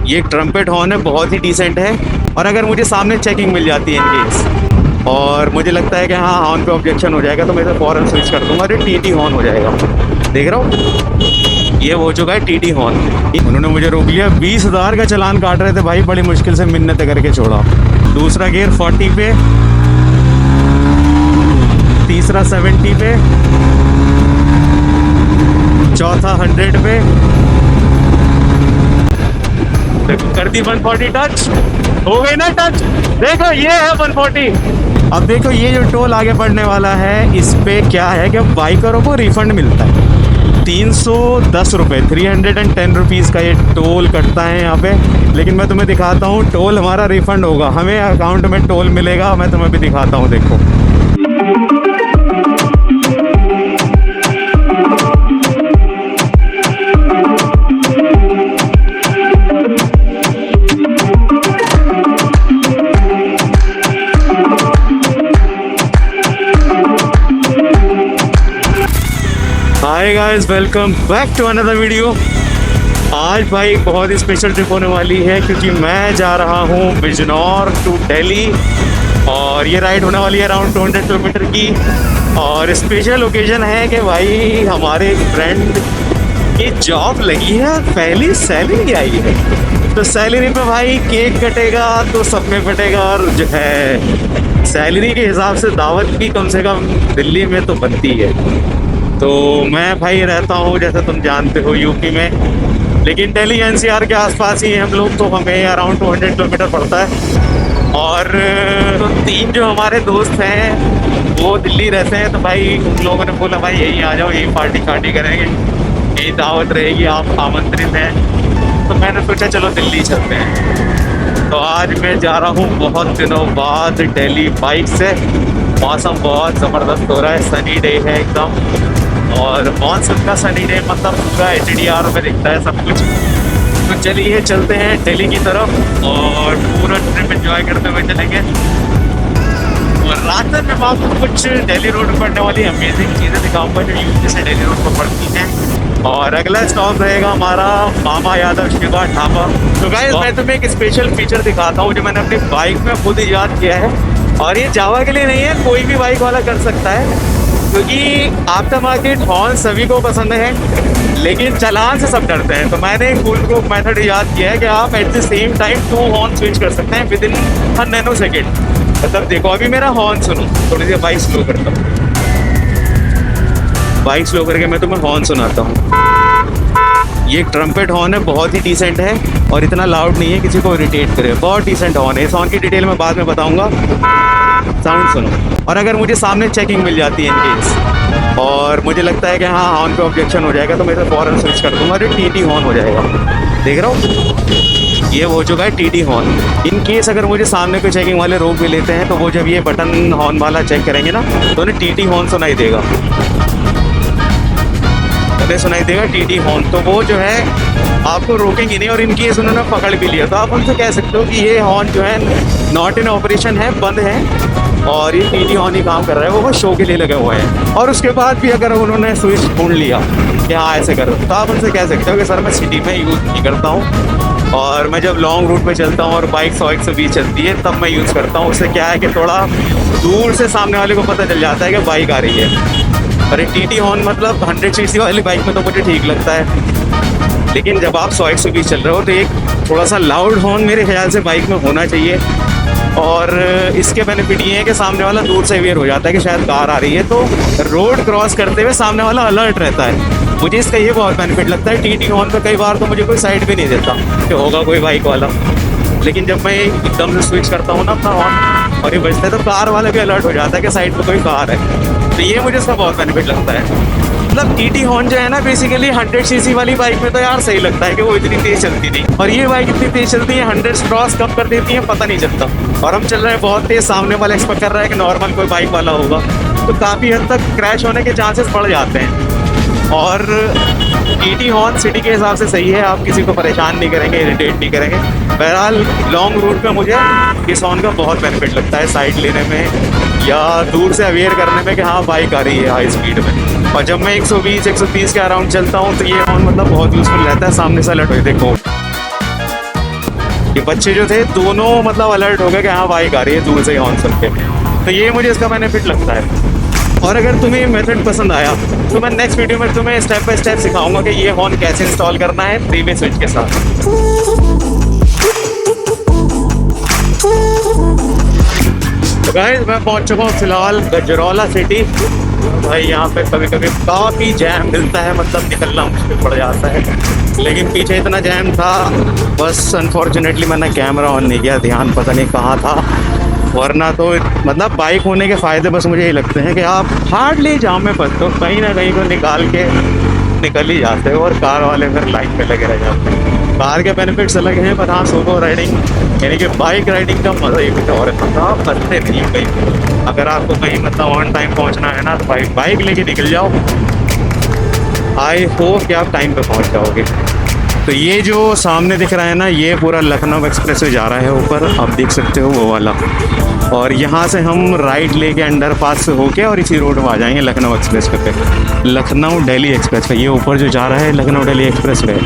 ये trumpet horn है, बहुत ही डिसेंट है। और अगर मुझे सामने चेकिंग मिल जाती है इनकेस और मुझे लगता है कि हाँ हॉर्न पे ऑब्जेक्शन हो जाएगा तो मैं इसे फ़ौरन स्विच कर दूंगा और ये टीटी हॉर्न हो जाएगा। देख रहा हूँ ये हो चुका है टीटी हॉर्न। उन्होंने मुझे रोक लिया, 20,000 का चालान काट रहे थे भाई, बड़ी मुश्किल से मिन्नत करके छोड़ा। दूसरा गियर 40 पे, तीसरा 70 पे, चौथा 100 पे। देखो कर दी 140 टच, हो गई ना टच। देखो ये है 140। अब देखो ये जो टोल आगे पड़ने वाला है, इस पे क्या है कि बाइकरों को रिफंड मिलता है 310 रुपये, 310 रुपीज़ का ये टोल कटता है यहाँ पे। लेकिन मैं तुम्हें दिखाता हूँ, टोल हमारा रिफंड होगा, हमें अकाउंट में टोल मिलेगा। मैं तुम्हें भी दिखाता हूँ, देखो। Hi guys, welcome back to another video. आज भाई एक बहुत ही स्पेशल ट्रिप होने वाली है क्योंकि मैं जा रहा हूँ बिजनौर टू दिल्ली और ये राइड होने वाली है अराउंड 200 किलोमीटर की। और स्पेशल ओकेजन है कि भाई हमारे फ्रेंड की जॉब लगी है, पहली सैलरी आई है। तो सैलरी पे भाई केक कटेगा तो सब में फटेगा और जो है सैलरी के हिसाब से दावत भी कम से कम दिल्ली में तो बनती है। तो मैं भाई रहता हूँ जैसे तुम जानते हो यूपी में, लेकिन दिल्ली एनसीआर के आसपास ही हम लोग, तो हमें अराउंड 200 किलोमीटर पड़ता है। और तो 3 जो हमारे दोस्त हैं वो दिल्ली रहते हैं, तो भाई उन लोगों ने बोला भाई यही आ जाओ, यही पार्टी करेंगे, यही दावत रहेगी, आप आमंत्रित हैं। तो मैंने सोचा चलो दिल्ली चलते हैं। तो आज मैं जा रहा हूँ बहुत दिनों बाद दिल्ली बाइक से। मौसम बहुत ज़बरदस्त हो रहा है, सनी डे है एकदम, और मानसून का सनी डे, मतलब पूरा HDR में दिखता है सब कुछ। तो चलिए चलते हैं दिल्ली की तरफ और पूरा ट्रिप एंजॉय करते हुए चलेंगे। और रास्ते में मैं आपको कुछ दिल्ली रोड पर पड़ने वाली अमेजिंग चीज़ें दिखाऊंगा जो यूपी से दिल्ली रोड पर पड़ती हैं। और अगला स्टॉप रहेगा हमारा मामा यादव शिवा ढाबा। तो गाइस मैं तुम्हें एक स्पेशल फीचर दिखाता हूँ जो मैंने अपनी बाइक में खुद ईजाद किया है। और ये जावा के लिए नहीं है, कोई भी बाइक वाला कर सकता है, क्योंकि आफ्टर मार्केट हॉर्न सभी को पसंद है लेकिन चालान से सब डरते हैं। तो मैंने एक फुल प्रूफ मेथड याद किया है कि आप at the same time 2 horn switch कर सकते हैं विद इन 1 नैनो सेकेंड। मतलब देखो अभी मेरा हॉर्न सुनो, थोड़ी सी बाइक स्लो करता हूँ, बाइक स्लो करके मैं तुम्हें हॉर्न सुनाता हूँ। ये एक ट्रम्पेट हॉर्न है, बहुत ही डिसेंट है और इतना लाउड नहीं है किसी को इरिटेट करे, बहुत डिसेंट हॉर्न है। इस हॉर्न की डिटेल मैं बाद में बताऊंगा, साउंड सुनो। और अगर मुझे सामने चेकिंग मिल जाती है इनकेस और मुझे लगता है कि हाँ हॉर्न पे ऑब्जेक्शन हो जाएगा तो मैं इसे फ़ौरन स्विच कर दूंगा और ये टीटी हॉर्न हो जाएगा। देख रहा हूँ ये हो चुका है टीटी हॉर्न। इन केस अगर मुझे सामने कोई चेकिंग वाले रोक भी लेते हैं तो वो जब ये बटन हॉर्न वाला चेक करेंगे ना तो उन्हें टीटी हॉर्न सुनाई देगा, उन्हें सुनाई देगा टीटी हॉर्न। तो वो जो है आपको रोकेंगे नहीं और इन केस उन्होंने पकड़ भी लिया तो आप उनसे कह सकते हो कि ये हॉर्न जो है नॉट इन ऑपरेशन है, बंद है और ये टीटी हॉर्न ही काम कर रहा है, वो शो के लिए लगे हुए हैं। और उसके बाद भी अगर उन्होंने स्विच ढूंढ लिया कि हाँ ऐसे करो तो आप उनसे कह सकते हो कि सर मैं सिटी में यूज़ नहीं करता हूँ और मैं जब लॉन्ग रूट पे चलता हूँ और बाइक 100-120 चलती है तब मैं यूज़ करता हूँ। उससे क्या है कि थोड़ा दूर से सामने वाले को पता चल जाता है कि बाइक आ रही है। अरे टीटी हॉर्न मतलब 100 सीसी वाली बाइक में तो मुझे ठीक लगता है, लेकिन जब आप 100-120 चल रहे हो तो एक थोड़ा सा लाउड हॉर्न मेरे ख्याल से बाइक में होना चाहिए। और इसके बेनिफिट ये है कि सामने वाला दूर से अवेयर हो जाता है कि शायद कार आ रही है, तो रोड क्रॉस करते हुए सामने वाला अलर्ट रहता है। मुझे इसका ये बहुत बेनिफिट लगता है। टीटी हॉर्न पे कई बार तो मुझे कोई साइड भी नहीं देता कि होगा कोई बाइक वाला, लेकिन जब मैं एकदम से स्विच करता हूँ ना अपना हॉर्न और ये बजता है तो कार वाला भी अलर्ट हो जाता है कि साइड पर कोई कार है। तो ये मुझे इसका बहुत बेनिफिट लगता है। मतलब टीटी हॉर्न जो है ना बेसिकली 100 सीसी वाली बाइक में तो यार सही लगता है कि वो इतनी तेज चलती नहीं, और ये बाइक इतनी तेज चलती है 100 क्रॉस कब कर देती है पता नहीं चलता। और हम चल रहे हैं बहुत तेज, सामने वाला एक्सपेक्ट कर रहा है कि नॉर्मल कोई बाइक वाला होगा तो काफ़ी हद तक क्रैश होने के चांसेस बढ़ जाते हैं। और टीटी हॉर्न सिटी के हिसाब से सही है, आप किसी को परेशान नहीं करेंगे, इरिटेट नहीं करेंगे। बहरहाल लॉन्ग रूट पे मुझे इस हॉर्न का बहुत बेनिफिट लगता है, साइड लेने में या दूर से अवेयर करने में कि हाँ बाइक आ रही है हाई स्पीड में। और जब मैं 120-130 के अराउंड चलता हूँ तो ये हॉर्न मतलब बहुत यूज़फुल रहता है, सामने से अलर्ट हो देखो। ये बच्चे जो थे दोनों मतलब अलर्ट हो गए कि हाँ बाइक आ रही है दूर से हॉर्न सुन के। तो ये मुझे इसका बेनिफिट लगता है। और अगर तुम्हें ये मेथड पसंद आया तो मैं नेक्स्ट वीडियो में तुम्हें स्टेप बाय स्टेप सिखाऊंगा कि ये हॉर्न कैसे इंस्टॉल करना है 3-वे स्विच के साथ। तो गाइस मैं पहुंच चुका हूँ फिलहाल गजरौला सिटी। भाई यहाँ पे कभी कभी काफ़ी जैम मिलता है, मतलब निकलना मुश्किल पड़ जाता है, लेकिन पीछे इतना जैम था बस अनफॉर्चुनेटली मैंने कैमरा ऑन नहीं किया, ध्यान पता नहीं कहाँ था। वरना तो मतलब बाइक होने के फ़ायदे बस मुझे ये लगते हैं कि आप हार्डली जाम में फंसते हो, कहीं ना कहीं को निकाल के निकल ही जाते हो, और कार वाले फिर लाइन पे लगे रह जाते हैं। कार के बेनिफिट्स अलग हैं, पर हाँ सोलो राइडिंग यानी कि बाइक राइडिंग का मज़ा ही कुछ और है। आप फंसते नहीं हो कहीं, अगर आपको कहीं मतलब ऑन टाइम पहुंचना है ना तो बाइक लेके निकल जाओ। आई होप कि आप टाइम पे पहुंच जाओगे। तो ये जो सामने दिख रहा है ना, ये पूरा लखनऊ एक्सप्रेस वे जा रहा है ऊपर, आप देख सकते हो वो वाला। और यहाँ से हम राइट लेके अंडरपास से होके और इसी रोड में आ जाएंगे लखनऊ एक्सप्रेस वे पे, लखनऊ दिल्ली एक्सप्रेस वे। ये ऊपर जो जा रहा है लखनऊ दिल्ली एक्सप्रेस वे,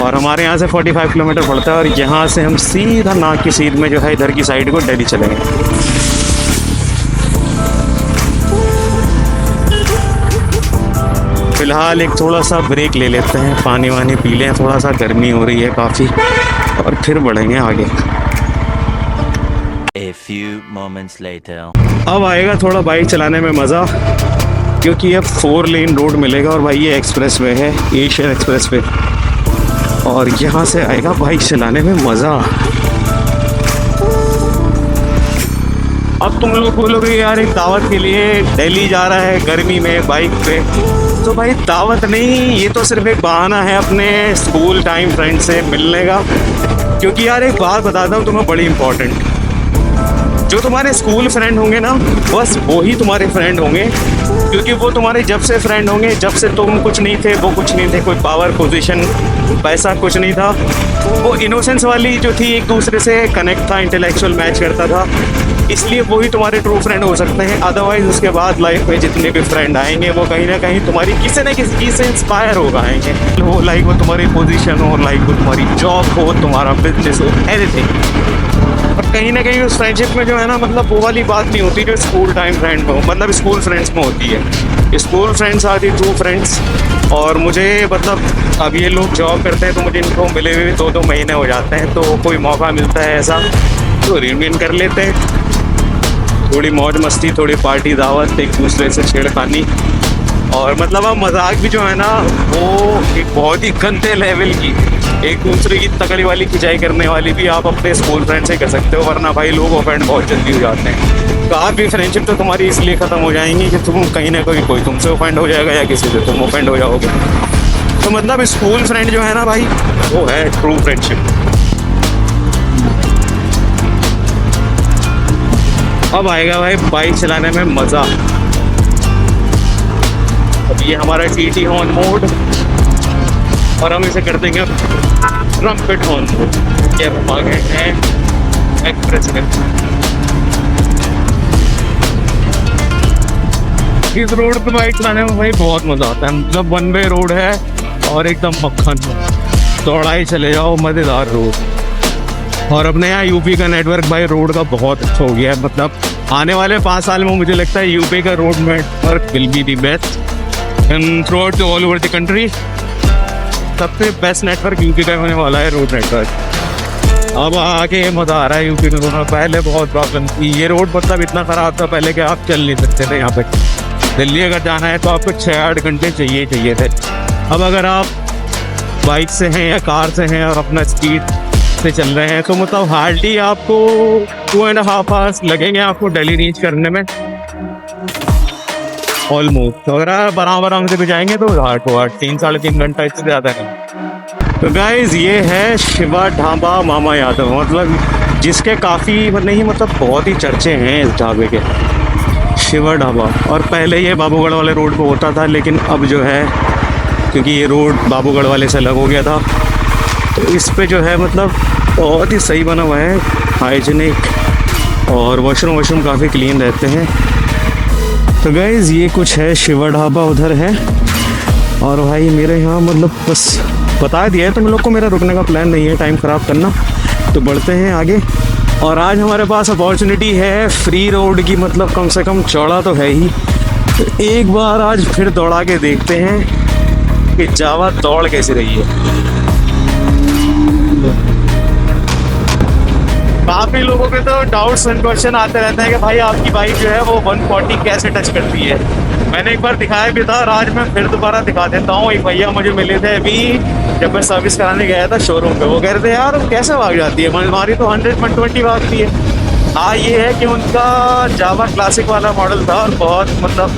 और हमारे यहाँ से 45 किलोमीटर पड़ता है, और यहाँ से हम सीधा नाक की सीध में जो है इधर की साइड को दिल्ली चलेंगे। फिलहाल एक थोड़ा सा ब्रेक ले लेते हैं, पानी वानी पी लें, थोड़ा सा गर्मी हो रही है काफ़ी, और फिर बढ़ेंगे आगे। A few moments later. अब आएगा थोड़ा बाइक चलाने में मज़ा, क्योंकि अब 4 लेन रोड मिलेगा, और भाई ये एक्सप्रेस वे है, एशियन एक्सप्रेस वे, और यहाँ से आएगा बाइक चलाने में मज़ा। अब तुम लोग बोलोगे यार एक दावत के लिए दिल्ली जा रहा है गर्मी में बाइक पे, तो भाई दावत नहीं, ये तो सिर्फ एक बहाना है अपने स्कूल टाइम फ्रेंड से मिलने का। क्योंकि यार एक बात बताता हूँ तुम्हें बड़ी इंपॉर्टेंट, जो तुम्हारे स्कूल फ्रेंड होंगे ना बस वो ही तुम्हारे फ्रेंड होंगे, क्योंकि वो तुम्हारे जब से फ्रेंड होंगे जब से तुम कुछ नहीं थे, वो कुछ नहीं थे, कोई पावर पोजीशन पैसा कुछ नहीं था, वो इनोसेंस वाली जो थी एक दूसरे से कनेक्ट था, इंटेलेक्चुअल मैच करता था, इसलिए वो ही तुम्हारे ट्रू फ्रेंड हो सकते हैं। अदरवाइज उसके बाद लाइफ में जितने भी फ्रेंड आएंगे वो कहीं ना कहीं तुम्हारी किसी न किसी चीज़ से इंस्पायर हो आएंगे, वो लाइक वो तुम्हारी पोजीशन हो, लाइक वो तुम्हारी जॉब हो, तुम्हारा बिजनेस हो, एनीथिंग। और कहीं ना कहीं उस फ्रेंडशिप में जो है ना मतलब वो वाली बात नहीं होती जो स्कूल टाइम फ्रेंड में हो, मतलब स्कूल फ्रेंड्स में होती है। School friends are the true friends. और मुझे मतलब अब ये लोग जॉब करते हैं तो मुझे इनको मिले हुए 2-2 महीने हो जाते हैं, तो कोई मौका मिलता है ऐसा तो रियूनियन कर लेते हैं, थोड़ी मौज मस्ती, थोड़ी पार्टी दावत, एक दूसरे से छेड़खानी, और मतलब अब मजाक भी जो है ना वो एक बहुत ही गंदे लेवल की, एक दूसरे की तकड़ी वाली खिंचाई करने वाली भी आप अपने स्कूल फ्रेंड से कर सकते हो, वरना भाई लोग ऑफेंड बहुत जल्दी हो जाते हैं। तो आपकी फ्रेंडशिप तो तुम्हारी इसलिए ख़त्म हो जाएंगी कि तुम कहीं ना कहीं कोई तुमसे ऑफेंड हो जाएगा या किसी से तुम ऑफेंड हो जाओगे। तो मतलब स्कूल फ्रेंड जो है ना भाई वो है ट्रू फ्रेंडशिप। अब आएगा भाई बाइक चलाने में मज़ा। अब ये हमारा TT हॉर्न मोड, और हम इसे कर देंगे ट्रम्पेट हॉर्न मोड। ये हम आ गए हैं एक्सप्रेस में। इस रोड पे बाइक चलाने में भाई बहुत मज़ा आता है, मतलब 1 वे रोड है और एकदम मक्खन, दौड़ाई चले जाओ, मज़ेदार रोड। और अपने यहाँ यूपी का नेटवर्क भाई रोड का बहुत अच्छा हो गया है, मतलब आने वाले 5 साल में मुझे लगता है यूपी का road network will be the best in through out all over the country. सबसे बेस्ट नेटवर्क यूपी का होने वाला है रोड नेटवर्क। अब आके मज़ा आ रहा है यूपी में। पहले बहुत प्रॉब्लम थी, ये रोड मतलब इतना ख़राब था पहले कि आप चल नहीं सकते थे यहाँ पे। दिल्ली अगर जाना है तो आपको 6-8 घंटे चाहिए थे। अब अगर आप बाइक से हैं या कार से हैं और अपना स्पीड से चल रहे हैं तो मतलब हार्डली आपको 2.5 आवर्स लगेंगे आपको दिल्ली रीच करने में ऑलमोस्ट। तो अगर आप आराम से भी जाएंगे तो 3-3.5 घंटा, इससे ज़्यादा नहीं। तो गाइज ये है शिवा ढाबा मामा यादव, मतलब जिसके काफ़ी नहीं मतलब बहुत ही चर्चे हैं इस ढाबे के, शिवा ढाबा। और पहले ये बाबूगढ़ वाले रोड पे होता था, लेकिन अब जो है क्योंकि ये रोड बाबूगढ़ वाले से अलग हो गया था तो इस पे जो है मतलब बहुत ही सही बना हुआ है, हाइजीनिक, और वॉशरूम काफ़ी क्लीन रहते हैं। तो गाइज़ ये कुछ है शिवा ढाबा उधर है। और भाई मेरे यहाँ मतलब बस बता दिया है तुम लोग को, मेरा रुकने का प्लान नहीं है टाइम ख़राब करना। तो बढ़ते हैं आगे। और आज हमारे पास अपॉर्चुनिटी है फ्री रोड की, मतलब कम से कम चौड़ा तो है ही। तो एक बार आज फिर दौड़ा के देखते हैं कि जावा दौड़ कैसी रही है। काफ़ी लोगों के तो डाउट्स एंड क्वेश्चन आते रहते हैं कि भाई आपकी बाइक जो है वो 140 कैसे टच करती है। मैंने एक बार दिखाया भी था और आज मैं फिर दोबारा दिखा देता हूँ। एक भैया मुझे मिले थे अभी जब मैं सर्विस कराने गया था शोरूम पे। वो कह रहे थे यार कैसे भाग जाती है, हमारी तो 100-120 भागती है। हाँ ये है कि उनका जावा क्लासिक वाला मॉडल था और बहुत मतलब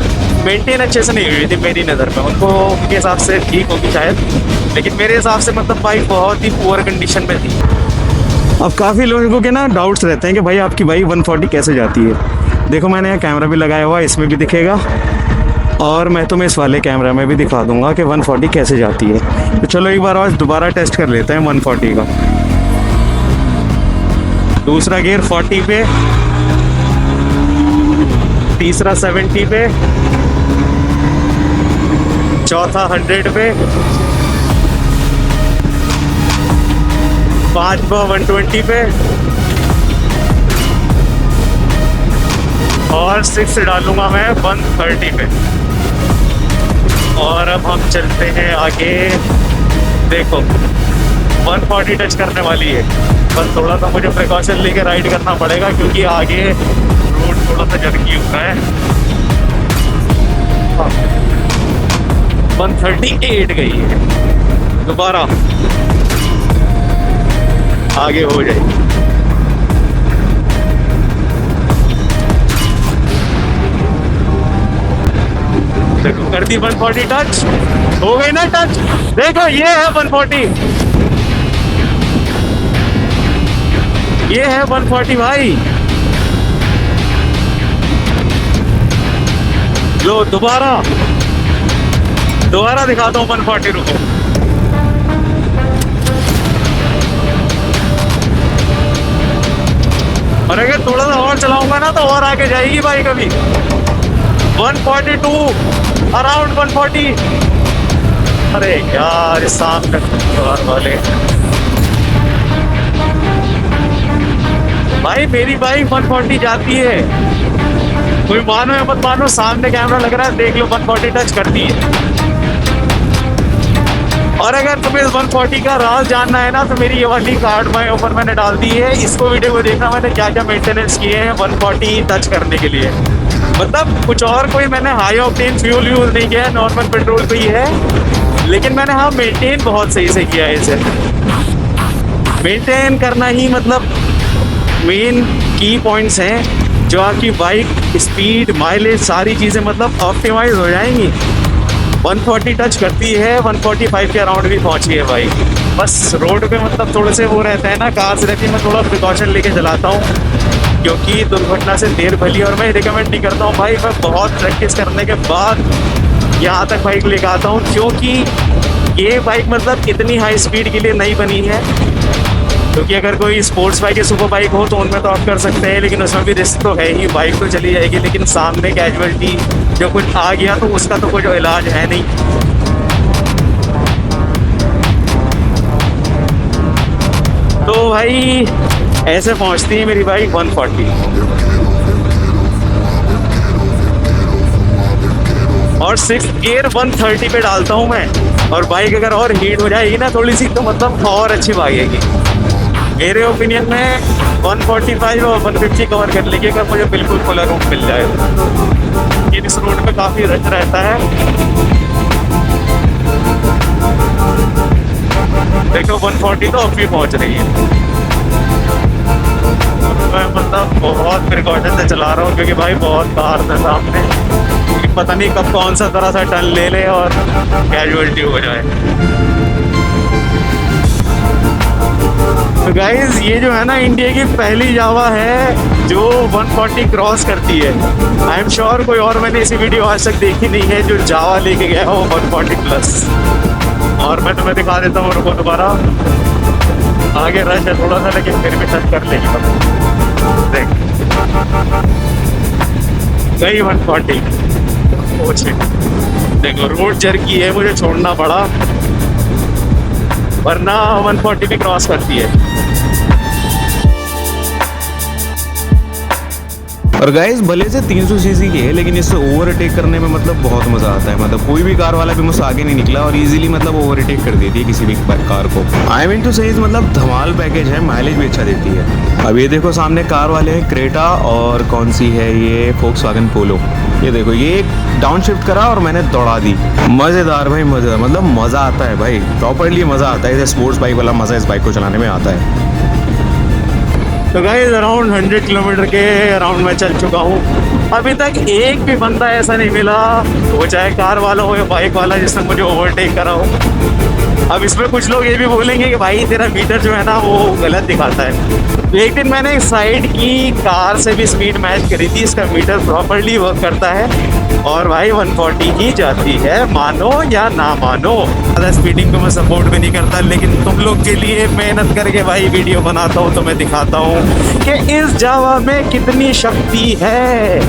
मेंटेन अच्छे से नहीं हुई थी मेरी नज़र में। उनको उनके हिसाब से ठीक होगी शायद, लेकिन मेरे हिसाब से मतलब बाइक बहुत ही पुअर कंडीशन में थी। अब काफ़ी लोगों के ना डाउट्स रहते हैं कि भाई आपकी बाइक 140 कैसे जाती है। देखो मैंने यहाँ कैमरा भी लगाया हुआ है, इसमें भी दिखेगा और मैं तुम्हें इस वाले कैमरा में भी दिखा दूंगा कि 140 कैसे जाती है। तो चलो एक बार आज दोबारा टेस्ट कर लेते हैं 140 का। दूसरा गियर 40 पे, तीसरा 70 पे, चौथा 100 पे, पांचवा 120 पे और 6 डालूंगा मैं 130 पे। और अब हम चलते हैं आगे। देखो 140 टच करने वाली है, पर थोड़ा सा मुझे प्रिकॉशन लेके राइड करना पड़ेगा क्योंकि आगे रोड थोड़ा सा जर्की हुआ है। 138 गई है, दोबारा आगे हो जाएगी। देखो कर दी 140 टच, हो गई ना टच। देखो ये है 140, ये है 140 भाई। लो दोबारा दिखाता हूँ 140। रुको और अगर थोड़ा सा और चलाऊंगा ना तो और आगे जाएगी बाइक। अभी 142 अराउंड 140। अरे यार सामने वाले भाई मेरी बाइक 140 जाती है, कोई मानो या मत मानो। सामने कैमरा लग रहा है, देख लो 140 टच करती है। और अगर तुम्हें 140 का राज जानना है ना तो मेरी ये वाली कार्ड में ऊपर मैंने डाल दी है, इसको वीडियो को देखना मैंने क्या क्या मेंटेनेंस किए हैं 140 टच करने के लिए। मतलब कुछ और कोई मैंने हाई ऑक्टेन फ्यूल यूज़ नहीं किया है, नॉर्मल पेट्रोल पे ही है, लेकिन मैंने हाँ मेंटेन बहुत सही से किया है इसे। मेंटेन करना ही मतलब मेन की पॉइंट्स हैं जो आपकी बाइक स्पीड माइलेज सारी चीज़ें मतलब ऑप्टिमाइज हो जाएंगी। 140 टच करती है, 145 के अराउंड भी पहुंची है बाइक। बस रोड पे मतलब थोड़े से वो रहता है ना, कार से रहती है, मैं थोड़ा प्रिकॉशन लेके चलाता हूँ क्योंकि दुर्घटना से देर भली। और मैं रिकमेंड नहीं करता हूँ भाई, मैं बहुत प्रैक्टिस करने के बाद यहाँ तक बाइक लेके आता हूँ क्योंकि ये बाइक मतलब इतनी हाई स्पीड के लिए नहीं बनी है। क्योंकि अगर कोई स्पोर्ट्स बाइक या सुपर बाइक हो तो उनमें तो आप कर सकते हैं, लेकिन उसमें भी रिस्क तो है ही। बाइक तो चली जाएगी लेकिन सामने कैजुअलिटी जो कुछ आ गया तो उसका तो कोई इलाज है नहीं। तो भाई ऐसे पहुंचती है मेरी बाइक 140। और 6 गियर 130 पे डालता हूँ मैं। और बाइक अगर और हीट हो जाएगी ना थोड़ी सी तो मतलब और अच्छी भागेगी। मेरे ओपिनियन में 145 और 150 कवर कर लेंगे अगर मुझे बिल्कुल खुला रूट मिल जाए। ये इस रोड पे काफ़ी रश रहता है। देखो 140 तो अब भी पहुंच रही है। मैं मतलब बहुत प्रिकॉशन से चला रहा हूँ क्योंकि भाई बहुत कार है सामने, पता नहीं कब कौन सा तरह सा टर्न ले ले और कैजुअलिटी हो जाए। तो गाइज ये जो है ना इंडिया की पहली जावा है जो 140 क्रॉस करती है। आई एम श्योर कोई और मैंने ऐसी वीडियो आज तक देखी नहीं है जो जावा लेके गया हो 140 प्लस। और मैं तुम्हें दिखा देता हूँ, रुको दोबारा। आगे रश है थोड़ा सा लेकिन फिर भी टच कर लेगी। देख गई 140 पहुंचे। देखो रोड जर्की है, मुझे छोड़ना पड़ा वरना 140 भी क्रॉस करती है। और गाइस भले से 300 सीसी की है, लेकिन इससे ओवरटेक करने में मतलब बहुत मज़ा आता है। मतलब कोई भी कार वाला भी मुझसे आगे नहीं निकला और इजीली मतलब ओवरटेक कर देती है किसी भी कार को। आई मीन टू से मतलब धमाल पैकेज है, माइलेज भी अच्छा देती है। अब ये देखो सामने कार वाले हैं क्रेटा और कौन सी है ये फोक्सवैगन पोलो। ये देखो ये डाउन शिफ्ट करा और मैंने दौड़ा दी। मज़ेदार भाई, मज़ेदार, मतलब मज़ा आता है भाई, प्रॉपरली मज़ा आता है। जैसे स्पोर्ट्स बाइक वाला मज़ा इस बाइक को चलाने में आता है। तो गाइस अराउंड 100 किलोमीटर के अराउंड मैं चल चुका हूँ। अभी तक एक भी बंदा ऐसा नहीं मिला, वो चाहे कार वाला हो या बाइक वाला, जिसने मुझे ओवरटेक करा हो। अब इसमें कुछ लोग ये भी बोलेंगे कि भाई तेरा मीटर जो है ना वो गलत दिखाता है। एक दिन मैंने एक साइड की कार से भी स्पीड मैच करी थी, इसका मीटर प्रॉपर्ली वर्क करता है और भाई 140 ही जाती है, मानो या ना मानो। ज़्यादा स्पीडिंग को मैं सपोर्ट भी नहीं करता, लेकिन तुम लोग के लिए मेहनत करके भाई वीडियो बनाता हूँ तो मैं दिखाता हूँ कि इस जावा में कितनी शक्ति है।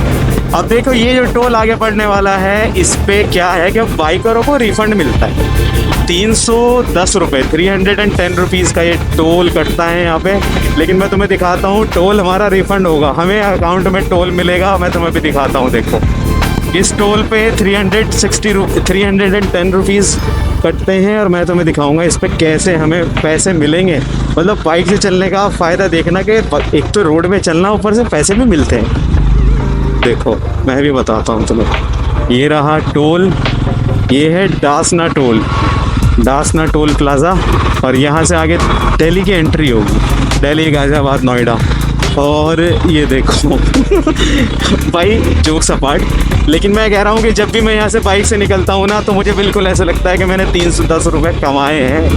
अब देखो ये जो टोल आगे पड़ने वाला है, इस पे क्या है कि बाइकरों को रिफंड मिलता है 310 रुपये, 310 रुपीज़ का ये टोल कटता है यहाँ पे। लेकिन मैं तुम्हें दिखाता हूँ, टोल हमारा रिफंड होगा, हमें अकाउंट में टोल मिलेगा। मैं तुम्हें भी दिखाता हूँ, देखो इस टोल पे 310 रुपीज़ कटते हैं और मैं तुम्हें दिखाऊंगा इस पे कैसे हमें पैसे मिलेंगे। मतलब बाइक से चलने का फ़ायदा देखना कि एक तो रोड में चलना, ऊपर से पैसे भी मिलते हैं। देखो मैं भी बताता हूँ तुम्हें, ये रहा टोल, ये है Dasna toll, Dasna toll plaza, और यहाँ से आगे दिल्ली की एंट्री होगी, दिल्ली, गाज़ियाबाद, नोएडा। और ये देखो भाई जोक्स अपार्ट, लेकिन मैं कह रहा हूँ कि जब भी मैं यहाँ से बाइक से निकलता हूँ ना, तो मुझे बिल्कुल ऐसा लगता है कि मैंने 310 रुपये कमाए हैं।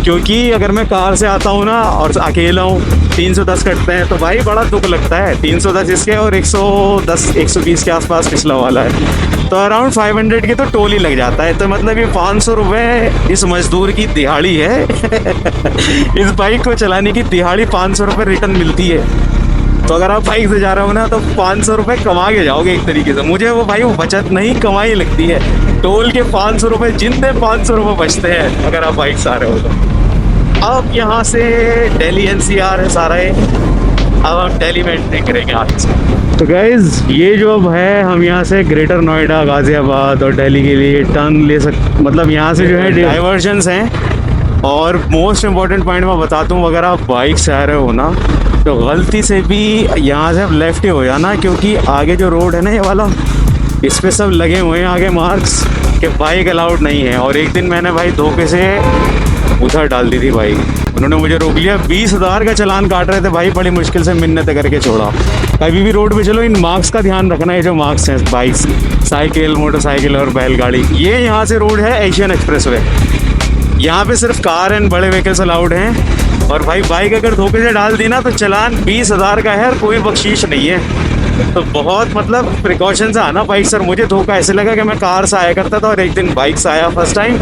क्योंकि अगर मैं कार से आता हूँ ना और अकेला हूँ, 310 कटते हैं तो भाई बड़ा दुख लगता है। 310 इसके और 120 के आसपास पिछला वाला है, तो अराउंड 500 के तो टोल ही लग जाता है। तो मतलब ये 500 रुपये इस मजदूर की दिहाड़ी है इस बाइक को चलाने की दिहाड़ी 500 रुपये रिटर्न मिलती है। तो अगर आप बाइक से जा रहे हो ना, तो 500 रुपये कमा के जाओगे एक तरीके से। मुझे वो भाई वो बचत नहीं, कमाई लगती है। टोल के 500 रुपये जितने 500 रुपये बचते हैं अगर आप बाइक से आ रहे हो तो। अब यहाँ से दिल्ली NCR है सारा है, अब हम दिल्ली में एंट्री करेंगे आगे से। तो गाइज़ ये जो अब है, हम यहाँ से ग्रेटर नोएडा, गाज़ियाबाद और दिल्ली के लिए टर्न ले मतलब यहाँ से जो है डाइवर्जन्स हैं। और मोस्ट इम्पॉर्टेंट पॉइंट मैं बताता हूँ, अगर आप बाइक से आ रहे हो ना, तो गलती से भी यहाँ से आप लेफ्ट ही हो जाना, क्योंकि आगे जो रोड है ना ये वाला, इस पे सब लगे हुए हैं आगे मार्क्स कि बाइक अलाउड नहीं है। और एक दिन मैंने भाई धोखे से उधर डाल दी थी बाइक, उन्होंने मुझे रोक लिया, 20,000 का चालान काट रहे थे भाई, बड़ी मुश्किल से मिन्नत करके छोड़ा। कभी भी रोड पे चलो इन मार्क्स का ध्यान रखना है, जो मार्क्स हैं बाइक्स, साइकिल, मोटरसाइकिल और बैलगाड़ी। ये यहाँ से रोड है एशियन एक्सप्रेसवे, यहाँ पे सिर्फ कार एंड बड़े व्हीकल्स अलाउड हैं। और भाई बाइक अगर धोखे से डाल दी ना, तो चालान 20,000 का है और कोई बख्शीश नहीं है। तो बहुत मतलब प्रिकॉशन से आना बाइक सर। मुझे धोखा ऐसे लगा कि मैं कार से आया करता था और एक दिन बाइक से आया फर्स्ट टाइम,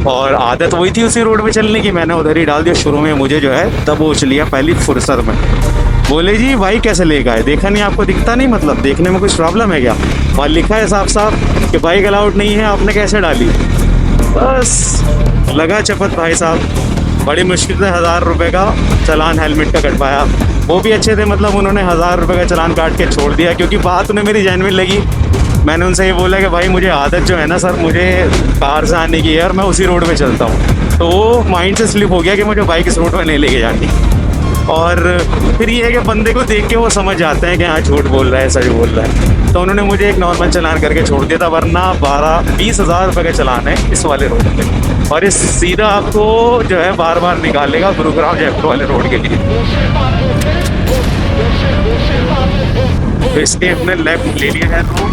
और आदत वही थी उसी रोड पे चलने की, मैंने उधर ही डाल दिया शुरू में। मुझे जो है तब वो लिया पहली फुर्सत में। बोले जी बाइक कैसे लेगा है, देखा नहीं आपको, दिखता नहीं, मतलब देखने में कुछ प्रॉब्लम है क्या? और लिखा है साफ साफ कि बाइक अलाउड नहीं है, आपने कैसे डाली? बस लगा चपत भाई साहब, बड़ी मुश्किल से 1000 रुपये का चालान हेलमेट का कटवाया। वो भी अच्छे थे, मतलब उन्होंने 1000 रुपये का चालान काट के छोड़ दिया, क्योंकि बात उन्हें मेरी जेन्युइन लगी। मैंने उनसे ये बोला कि भाई मुझे आदत जो है ना सर, मुझे कार से आने की है और मैं उसी रोड पे चलता हूँ। तो वो माइंड से स्लिप हो गया कि मुझे बाइक इस रोड पे नहीं लेके जानी। और फिर ये है कि बंदे को देख के वो समझ जाते हैं कि हाँ झूठ बोल रहा है, सच बोल रहा है। तो उन्होंने मुझे एक नॉर्मल चालान करके छोड़ दिया था, वरना 20,000 रुपये का चालान है इस वाले रोड पे। और इस सीधा आपको जो है बार बार निकालेगा गुरुग्राम जयपुर वाले रोड के लिए। तो इसके हमने लेफ्ट ले लिया है रोड,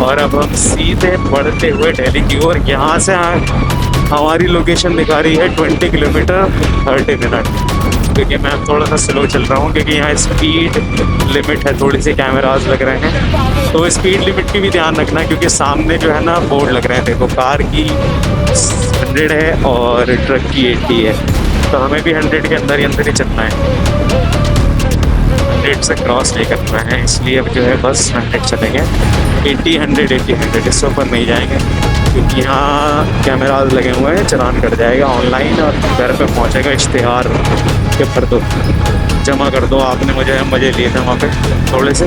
और अब हम सीधे बढ़ते हुए दिल्ली की ओर। यहाँ से हमारी लोकेशन दिखा रही है 20 किलोमीटर 30 मिनट, क्योंकि मैं थोड़ा सा स्लो चल रहा हूँ, क्योंकि यहाँ स्पीड लिमिट है, थोड़ी सी कैमराज लग रहे हैं। तो स्पीड लिमिट की भी ध्यान रखना, क्योंकि सामने जो है ना बोर्ड लग रहे हैं, देखो कार की 100 है और ट्रक की 80 है। तो हमें भी 100 के अंदर ही चलना है, 100 से क्रॉस नहीं करना है, इसलिए अब जो है बस 100 चलेंगे। 80 100 इससे ऊपर नहीं जाएंगे, क्योंकि यहाँ कैमराज लगे हुए हैं, चालान कट जाएगा ऑनलाइन और घर पे पहुँचेगा इश्तिहार के पर्दों। जमा कर दो, आपने मुझे मज़े लिए थे वहाँ पे थोड़े से,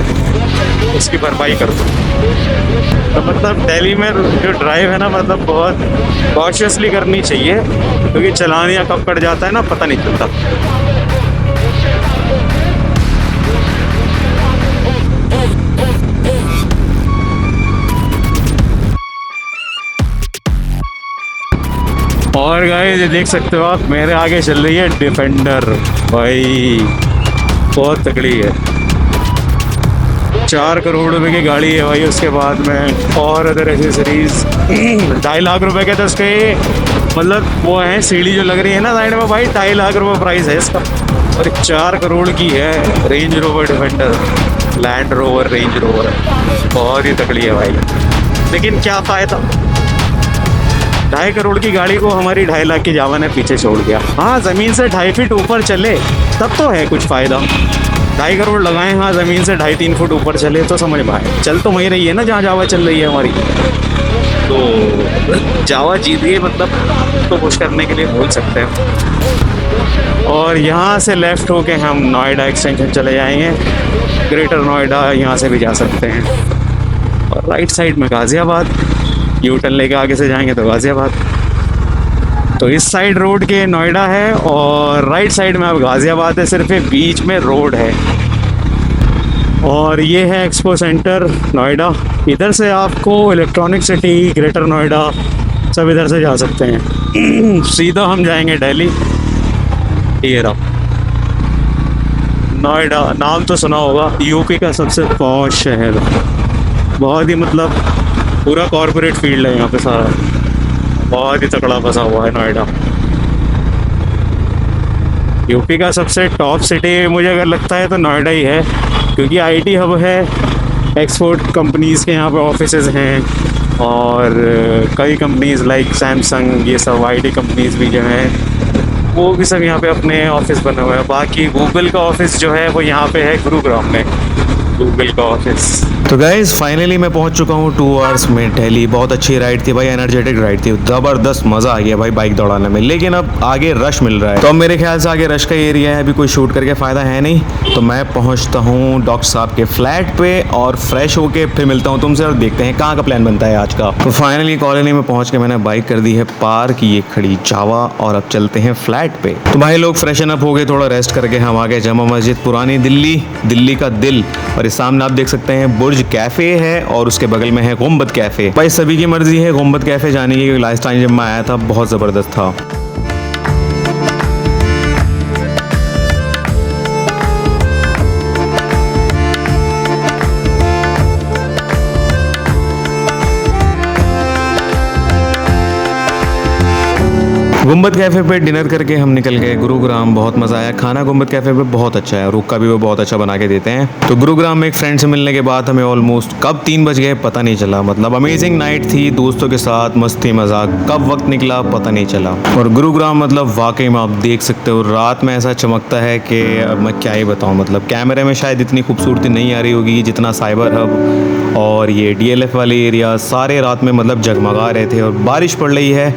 उसकी भरपाई कर दो। तो मतलब दिल्ली में जो ड्राइव है ना, मतलब बहुत कॉशियसली करनी चाहिए, क्योंकि चलान या कब कट जाता है ना पता नहीं चलता। और गाइस ये देख सकते हो आप, मेरे आगे चल रही है डिफेंडर, भाई बहुत तगड़ी है। 4 करोड़ रुपए की गाड़ी है भाई। उसके बाद में और अदर एसेसरीज 2.5 लाख रुपए के, तो उसके मतलब वो है सीढ़ी जो लग रही है ना साइड में भाई, 2.5 लाख रुपए प्राइस है इसका। और 4 करोड़ की है range rover defender, land rover range rover, बहुत ही तगड़ी है भाई। लेकिन क्या फ़ायदा, 2.5 करोड़ की गाड़ी को हमारी 2.5 लाख की जावा ने पीछे छोड़ दिया। हाँ, ज़मीन से 2.5 फीट ऊपर चले तब तो है कुछ फ़ायदा। 2.5 करोड़ लगाए, हाँ ज़मीन से 2.5-3 फुट ऊपर चले तो समझ में आए। चल तो वहीं रही है ना जहाँ जावा चल रही है हमारी, तो जावा जीत गई मतलब, तो कुछ करने के लिए बोल सकते हैं। और यहाँ से लेफ़्ट होके हम नोएडा एक्सटेंशन चले जाएंगे, ग्रेटर नोएडा यहाँ से भी जा सकते हैं। और राइट साइड में गाज़ियाबाद, यू टर्न लेके आगे से जाएंगे तो गाज़ियाबाद। तो इस साइड रोड के नोएडा है और राइट साइड में अब गाज़ियाबाद है, सिर्फ एक बीच में रोड है। और ये है एक्सपो सेंटर नोएडा। इधर से आपको इलेक्ट्रॉनिक सिटी, ग्रेटर नोएडा सब इधर से जा सकते हैं। सीधा हम जाएंगे दिल्ली। ये रहा नोएडा, नाम तो सुना होगा, यूपी का सबसे पॉश शहर। बहुत ही मतलब पूरा कॉरपोरेट फील्ड है यहाँ पे सारा, बहुत ही तकड़ा फंसा हुआ है नोएडा। यूपी का सबसे टॉप सिटी मुझे अगर लगता है तो नोएडा ही है, क्योंकि आईटी हब है, एक्सपोर्ट कंपनीज़ के यहाँ पे ऑफिसेज हैं, और कई कंपनीज़ लाइक सैमसंग, ये सब आईटी कंपनीज़ भी जो हैं वो भी सब यहाँ पे अपने ऑफिस बने हुए हैं। बाकी गूगल का ऑफिस जो है वो यहाँ पे है गुरुग्राम में, गूगल का ऑफिस। तो गाइज फाइनली मैं पहुंच चुका हूं 2 आवर्स में दिल्ली। बहुत अच्छी राइड थी भाई, एनर्जेटिक राइड थी, ज़बरदस्त मज़ा आ गया भाई बाइक दौड़ाने में। लेकिन अब आगे रश मिल रहा है, तो अब मेरे ख्याल से आगे रश का एरिया है, अभी कोई शूट करके फ़ायदा है नहीं। तो मैं पहुंचता हूं डॉक्टर साहब के फ्लैट पे और फ्रेश होके फिर मिलता हूं तुमसे और देखते हैं कहाँ का प्लान बनता है आज का। तो फाइनली कॉलोनी में पहुँच के मैंने बाइक कर दी है पार्क, ये खड़ी जावा, और अब चलते हैं फ्लैट पे। तो भाई लोग फ्रेशन अप हो गए, थोड़ा रेस्ट करके हम आ गए जामा मस्जिद, पुरानी दिल्ली, दिल्ली का दिल। और इस सामने आप देख सकते हैं बुर्ज कैफ़े है और उसके बगल में है गुंबद कैफ़े। भाई सभी की मर्जी है गुंबद कैफ़े जाने की, लास्ट टाइम जब मैं आया था बहुत ज़बरदस्त था। गुंबद कैफ़े पे डिनर करके हम निकल गए गुरुग्राम। बहुत मज़ा आया, खाना गुंबद कैफ़े पे बहुत अच्छा है, रुक का भी वो बहुत अच्छा बना के देते हैं। तो गुरुग्राम में एक फ्रेंड से मिलने के बाद हमें ऑलमोस्ट कब 3 बज गए पता नहीं चला। मतलब अमेजिंग नाइट थी, दोस्तों के साथ मस्ती मजाक, कब वक्त निकला पता नहीं चला। और गुरुग्राम मतलब वाकई में आप देख सकते हो रात में ऐसा चमकता है कि अब मैं क्या ही बताऊँ। मतलब कैमरे में शायद इतनी खूबसूरती नहीं आ रही होगी जितना साइबर हब और ये DLF वाले एरिया सारे रात में मतलब जगमगा रहे थे। और बारिश पड़ रही है,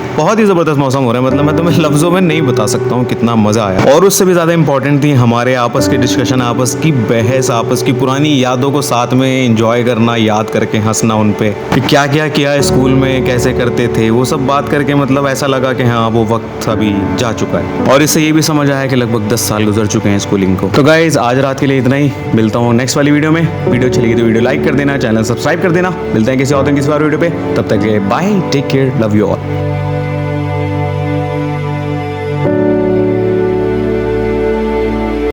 बहुत ही ज़बरदस्त मौसम हो रहा है। मतलब मैं तुम्हें लफ्ज़ों में नहीं बता सकता हूँ कितना मज़ा आया। और उससे भी ज़्यादा इंपॉर्टेंट थी हमारे आपस की डिस्कशन, आपस की बहस, आपस की पुरानी यादों को साथ में एंजॉय करना, याद करके हंसना उन पे कि क्या क्या किया स्कूल में, कैसे करते थे, वो सब बात करके मतलब ऐसा लगा कि हाँ वो वक्त अभी जा चुका है। और इससे ये भी समझ आया कि लगभग 10 साल गुजर चुके हैं स्कूलिंग को। तो गाइज आज रात के लिए इतना ही, मिलता हूँ नेक्स्ट वाली वीडियो में। वीडियो चलेगी तो वीडियो लाइक कर देना, चैनल सब्सक्राइब कर देना। मिलते हैं किसी और दिन किसी और वीडियो पे, तब तक bye, take care, love you all.